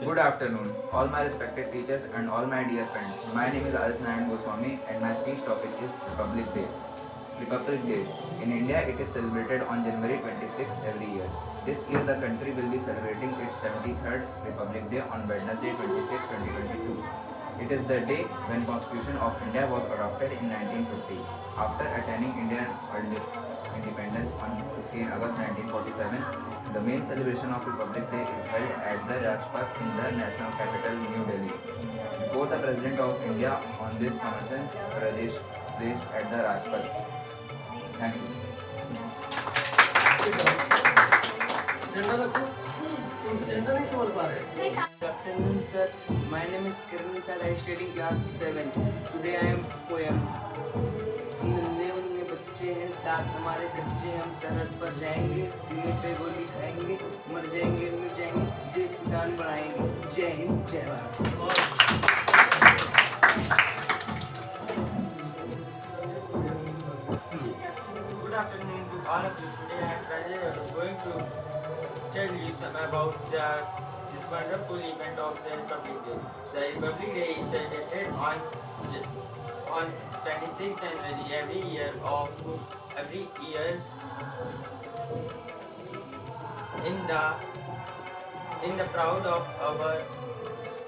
Good afternoon, all my respected teachers and all my dear friends. My name is Aditya Nayan Goswami and my speech topic is Republic Day. Republic Day. In India, it is celebrated on January 26 every year. This year, the country will be celebrating its 73rd Republic Day on Wednesday 26, 2022. It is the day when Constitution of India was adopted in 1950. After attaining Indian independence on 15 August 1947, the main celebration of Republic Day is held at the Rajpath in the national capital, New Delhi. Before the President of India on this commission, Pradesh placed at the Rajpath. Thank you. झंडा रखो तुमसे झंडा नहीं संभाल पा रहे Good afternoon, sir. My name is Kiran sir. I study class 7. Today I am poem. हम नन्हे मुन्ने बच्चे हैं, दांत हमारे कच्चे, हम सरहद पर जाएंगे, सीने पे गोली खाएंगे, मर जाएंगे, मिट जाएंगे, देश किसान बढ़ाएंगे. जय हिंद, जय Bharat. Good afternoon to all of you. Today I am going to tell you some about this wonderful event of the Republic Day. The Republic Day is celebrated on 26 January every year in the proud of our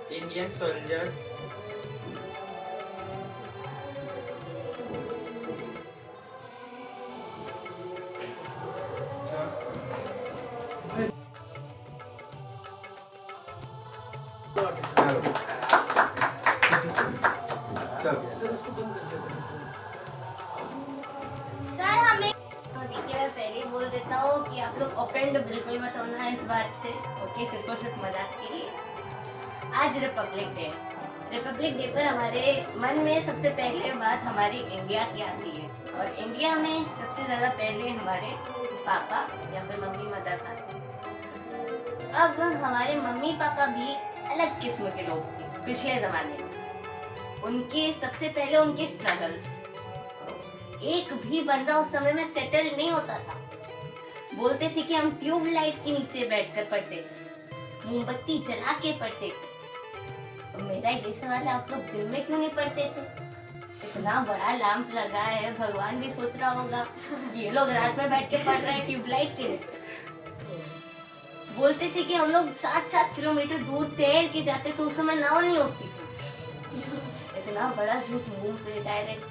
Indian soldiers. Sir हमें तो देखिए मैं पहले ही बोल देता हूँ कि आप लोग ऑफेंड बिल्कुल मत होना है इस बात से. ओके, सिर्फ और सिर्फ मजाक के लिए. आज रिपब्लिक डे. रिपब्लिक डे पर हमारे मन में सबसे पहले बात हमारी इंडिया की आती है और इंडिया में सबसे ज़्यादा पहले हमारे पापा या फिर मम्मी मदर आते हैं. अब हमारे मम्मी पापा भी अलग किस्म के लोग थे पिछले ज़माने में. उनके सबसे पहले उनके स्ट्रगल्स. एक भी बंदा उस समय में सेटल नहीं होता था. बोलते थे कि हम ट्यूबलाइट के नीचे बैठकर पढ़ते थे, मोमबत्ती जला के पढ़ते थे. तो मेरा ये सवाल है, आप लोग दिन में क्यों नहीं पढ़ते थे? इतना बड़ा लैंप लगा है, भगवान भी सोच रहा होगा ये लोग रात में बैठ के पढ़ रहे हैं ट्यूबलाइट के नीचे. बोलते थे कि हम लोग 7-7 किलोमीटर दूर तैर के जाते तो उस समय नाव नहीं होती थी. इतना बड़ा झूठ मुंह पे डायरेक्ट.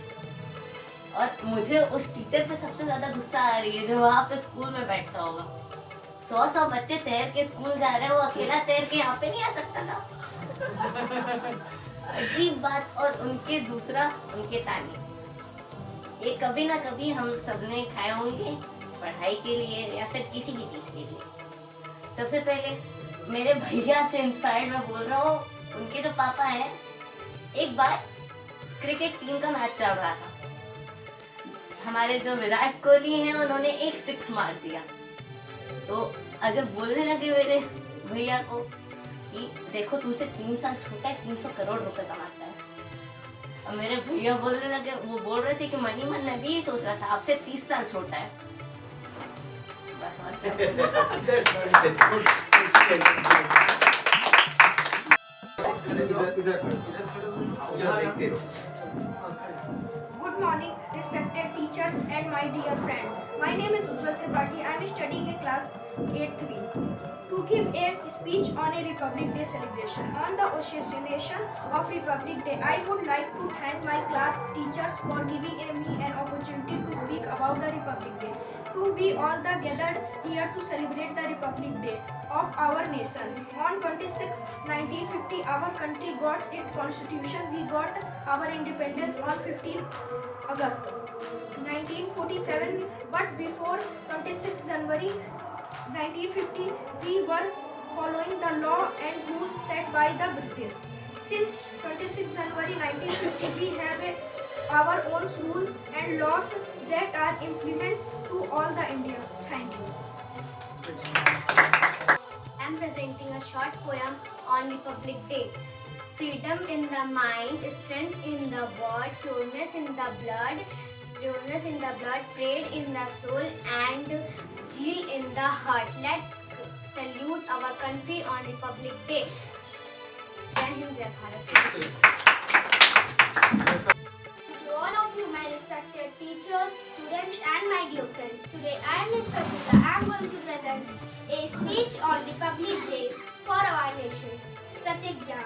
और मुझे उस टीचर पे सबसे ज्यादा गुस्सा आ रही है जो वहाँ पे स्कूल में बैठता होगा. 100 बच्चे तैर के स्कूल जा रहे हैं, वो अकेला तैर के यहाँ पे नहीं आ सकता था. अजीब बात. और उनके दूसरा उनके ताने. ये कभी ना कभी हम सबने खाए होंगे पढ़ाई के लिए या फिर किसी भी चीज के लिए. सबसे पहले मेरे भैया से इंस्पायर्ड मैं बोल रहा हूँ. उनके जो पापा हैं, एक बार क्रिकेट टीम का मैच चल रहा था. हमारे जो विराट कोहली हैं उन्होंने एक 6 मार दिया. तो अजब बोलने लगे मेरे भैया को कि देखो तुमसे 3 साल छोटा है, 300 करोड़ रुपए कमाता है. और मेरे भैया बोलने लगे, वो बोल रहे थे कि मन ही मन मैं भी यही सोच रहा था, आपसे 30 साल छोटा है. बस और Good morning, respected teachers and my dear friend. My name is Ujjwal Tripathi. I am studying in class 8th B. To give a speech on a Republic Day celebration. On the occasion of Republic Day, I would like to thank my class teachers for giving me an opportunity to speak about the Republic Day. To we all the gathered here to celebrate the Republic Day of our nation. On 26 1950, our country got its constitution. We got our independence on 15 August 1947. But before 26 January 1950, we were following the law and rules set by the British. Since 26 January 1950, we have our own rules and laws that are implemented to all the Indians. Thank you. I am presenting a short poem on Republic Day. Freedom in the mind, strength in the body, pureness in the blood, pride in the soul, and zeal in the heart. Let's salute our country on Republic Day. जय हिंद जय Bharat. To all of you, my respected teachers, students, and my dear friends, today I am Ms. Pratika. I am going to present a speech on Republic Day for our nation. प्रतिज्ञा।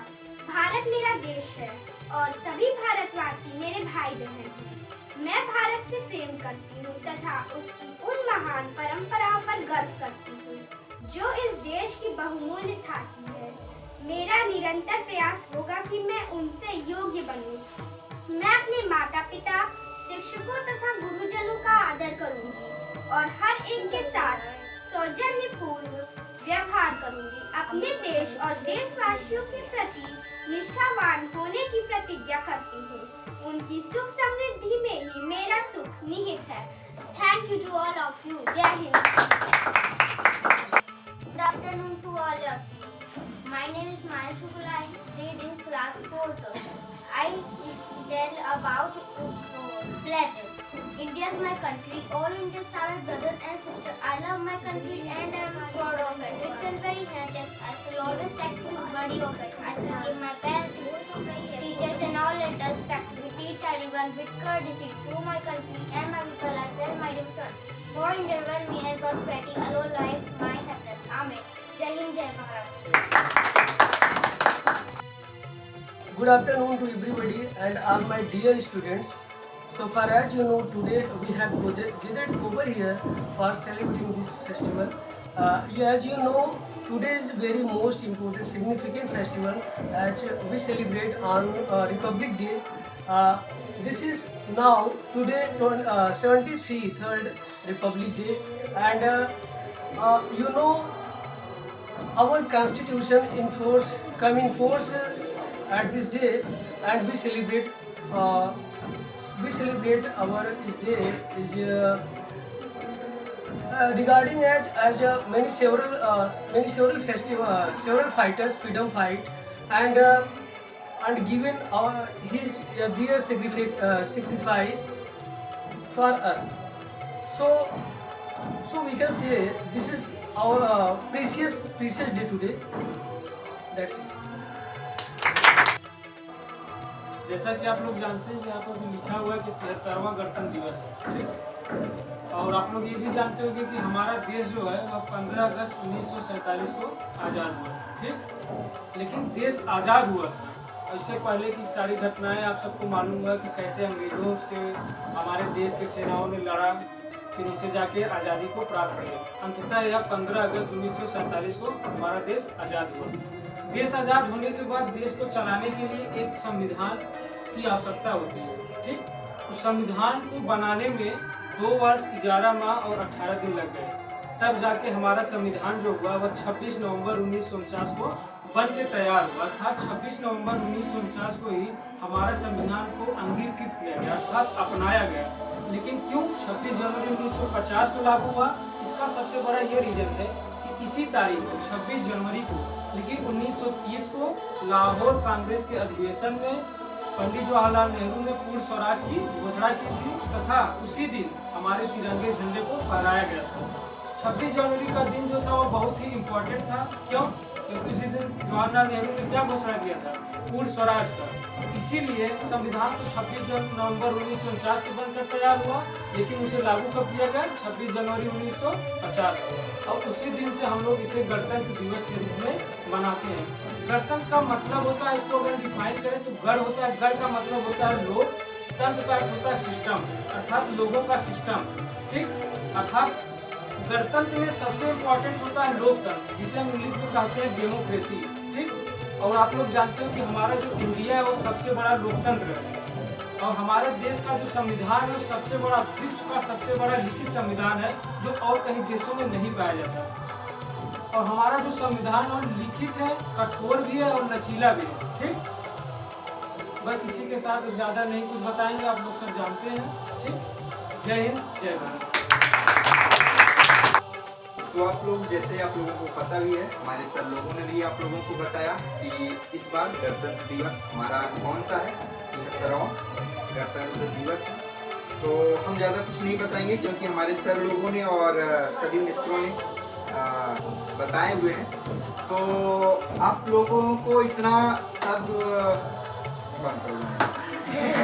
भारत मेरा देश है और सभी भारतवासी मेरे भाई बहन हैं। मैं भारत से प्रेम करती हूँ तथा उसकी उन महान परंपराओं पर गर्व करती हूँ जो इस देश की बहुमूल्य थाती है। मेरा निरंतर प्रयास होगा कि मैं उनसे योग्य बनूं। मैं अपने माता पिता, शिक्षकों तथा गुरुजनों का आदर करूंगी और हर एक के साथ सौजन्यपूर्ण व्यवहार करूंगी। अपने देश और देशवासियों के प्रति निष्ठावान होने की प्रतिज्ञा करती हूँ। उनकी सुख समृद्धि में ही मेरा सुख निहित है। Thank you to all of you. जय हिंद। Good afternoon to all of you. My name is Maya Shukla. I read in class 4th. I tell about pledge. India is my country. All Indians are my brothers and sisters. I love my country and I am proud of it. It's a very heritage. I shall always take the body of it. I shall give my best to teachers and all letters. Respect we teach everyone with courtesy to my country and my people. I tell my dear friends. For Indian well-being and prosperity, alone life my happiness. Amen. Jai Hind, Jai Bharat. Good afternoon to everybody and all my dear students. So far as you know, today we have gathered over here for celebrating this festival. As you know, today is very most important, significant festival as we celebrate on Republic Day. This is now today 73rd Republic Day, and you know our Constitution come in force at this day, and we celebrate our this day is regarding as many several festival several fighters freedom fight and given his dear sacrifice for us. So we can say this is our precious day today. That's it. जैसा कि आप लोग जानते हैं यहाँ पर भी लिखा हुआ है कि 73वां गणतंत्र दिवस है, ठीक। और आप लोग ये भी जानते होंगे कि हमारा देश जो है वह 15 अगस्त 1947 को आज़ाद हुआ, ठीक। लेकिन देश आज़ाद हुआ इससे पहले की सारी घटनाएं आप सबको मालूम हुआ कि कैसे अंग्रेज़ों से हमारे देश के सेनाओं ने लड़ा, फिर उनसे जाके आज़ादी को प्राप्त किया। अंततः यह 15 अगस्त 1947 को हमारा देश आज़ाद हुआ। देश आज़ाद होने के बाद देश को चलाने के लिए एक संविधान की आवश्यकता होती है, ठीक। उस संविधान को बनाने में 2 वर्ष 11 माह और 18 दिन लग गए। तब जाके हमारा संविधान जो हुआ वह 26 नवंबर 1949 को बन के तैयार हुआ था। 26 नवंबर 1949 को ही हमारे संविधान को अंगीकृत किया गया अर्थात अपनाया गया। लेकिन क्यों 26 जनवरी 1950 को लागू हुआ, इसका सबसे बड़ा ये रीज़न है कि इसी तारीख को 26 जनवरी को लेकिन 1930 को लाहौर कांग्रेस के अधिवेशन में पंडित जवाहरलाल नेहरू ने पूर्ण स्वराज की घोषणा की थी तथा उसी दिन हमारे तिरंगे झंडे को फहराया गया था। 26 जनवरी का दिन जो था वो बहुत ही इम्पोर्टेंट था। क्यों? क्योंकि उसी दिन जवाहरलाल नेहरू ने क्या घोषणा किया था? पूर्ण स्वराज का। इसीलिए संविधान तो 26 नवंबर 1949 को बनकर तैयार हुआ, लेकिन उसे लागू कब किया गया? 26 जनवरी 1950 को। और उसी दिन से हम लोग इसे गणतंत्र दिवस के रूप में मनाते हैं। गणतंत्र का मतलब होता है, इसको अगर डिफाइन करें तो गण होता है, गण का मतलब होता है लोग, तंत्र का अर्थ होता है सिस्टम अर्थात लोगों का सिस्टम, ठीक। अर्थात गणतंत्र में सबसे इम्पोर्टेंट होता है लोकतंत्र, जिसे हम इंग्लिश में कहते हैं डेमोक्रेसी, ठीक। और आप लोग जानते हो कि हमारा जो इंडिया है वो सबसे बड़ा लोकतंत्र है और हमारे देश का जो संविधान है वो सबसे बड़ा, विश्व का सबसे बड़ा लिखित संविधान है जो और कहीं देशों में नहीं पाया जाता। और हमारा जो संविधान और लिखित है, कठोर भी है और लचीला भी है, ठीक। बस इसी के साथ ज़्यादा नहीं कुछ बताएंगे, आप लोग सब जानते हैं, ठीक। जय हिंद, जय भारत। तो आप लोग जैसे आप लोगों को पता भी है, हमारे सर लोगों ने भी आप लोगों को बताया कि इस बार गणतंत्र दिवस हमारा कौन सा है, 73वां गणतंत्र दिवस है। तो हम ज़्यादा कुछ नहीं बताएंगे क्योंकि हमारे सर लोगों ने और सभी मित्रों ने बताए हुए हैं। तो आप लोगों को इतना सब बात करूँगा